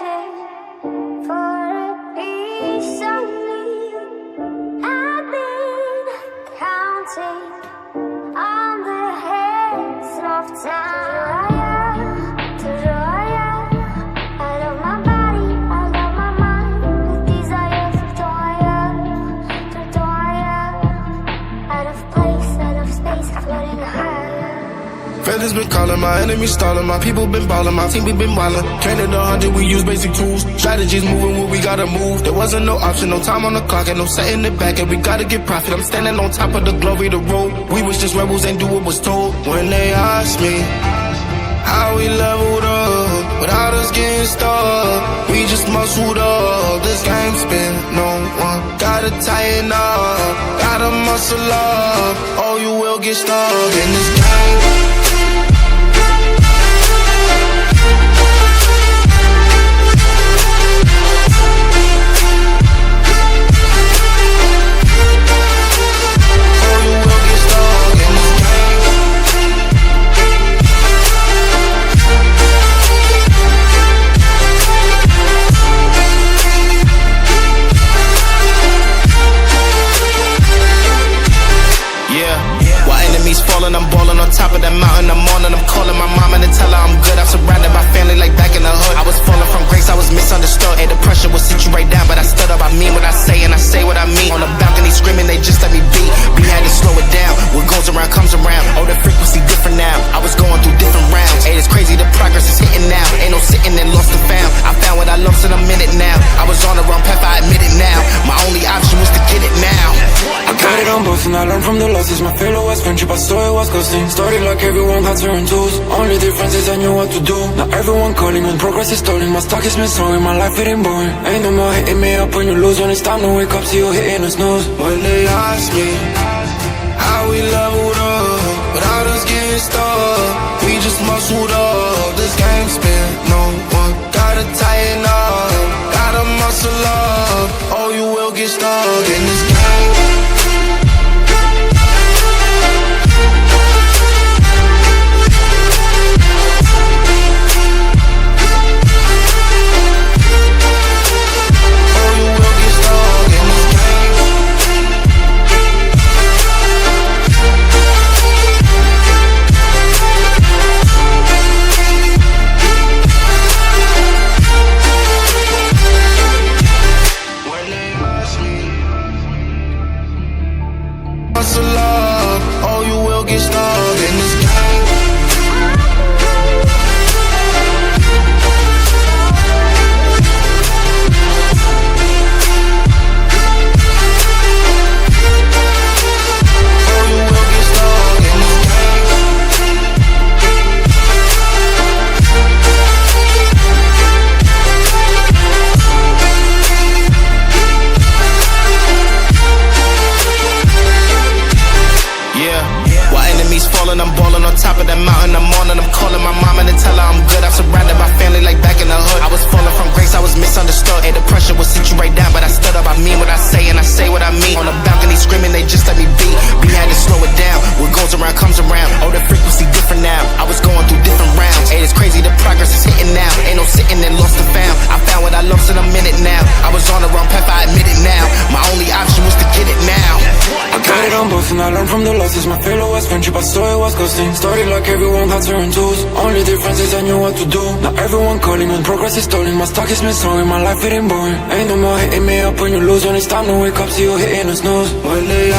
searching for a piece of me. I've been counting on the hands of time to royal. I love my body, I love my mind, with desires of toil, out of place, out of space, floating higher. Feathers been calling, my enemies stalling, my people been balling, my team we been wildin'. Counted 100, we use basic tools. Strategies moving where we gotta move. There wasn't no option, no time on the clock, and no setting it back, and we gotta get profit. I'm standing on top of the glory, the road. We was just rebels, ain't do what was told. When they asked me how we leveled up without us getting stuck, we just muscled up. This game spin, no one gotta tighten up, gotta muscle up, or you will get stuck in this game. I'm ballin' on top of that mountain, I'm on and I'm calling my mama to tell her I'm good. I'm surrounded by family like back in the hood. I was falling from grace, I was misunderstood. Hey, the pressure will sit you right down, but I stood up. I mean what I say and I say what I mean. On the balcony screaming, they just let me be. We had to slow it down, what goes around comes around. Oh, the frequency different now, I was going through different rounds. Hey, it's crazy, the progress is hitting now. Ain't no sitting and lost and found. I found what I lost in a minute now. I was on the wrong path, I admit it now. My only option was to get it now. I got it on both and I learned from the losses. My failure was friendship, I saw it was ghosting. Started like everyone had certain tools. Only difference is I knew what to do. Now everyone calling when progress is stalling. My stock is missing, my life it ain't boring. Ain't no more hitting me up when you lose. When it's time to wake up, see you hitting the snooze. When they ask me how we leveled up without us getting stuck, we just muscled up. This game spin, no one gotta tighten up, gotta muscle up, or you will get stuck in this game. Muscle up, or you will get stuck in this game. Or you will get stuck in this game. While enemies falling, I'm ballin' on top of that mountain. I'm on and I'm calling my mama to tell her I'm good. I'm surrounded by family like back in the hood. I was falling from grace, I was misunderstood. Hey, the pressure will sit you right down, but I stood up. I mean what I say and I say what I mean. On the balcony screaming, they just let me be. We had to slow it down, what goes around comes around. Oh, the frequency different now, I was going through different rounds. Hey, it's crazy, the progress is hitting now. Ain't no sitting and lost and found. I found what I lost in a minute now. I was on the wrong path, I admit it now. My only option was to get it now. I got it on both and I learned from the losses. My failure was friendship, I saw it was ghosting. Started like everyone had certain tools. Only difference is I knew what to do. Now everyone calling when progress is stalling. My stock is missing, my life it ain't boring. Ain't no more hitting me up when you lose. When it's time to wake up, see you hitting the snooze. When they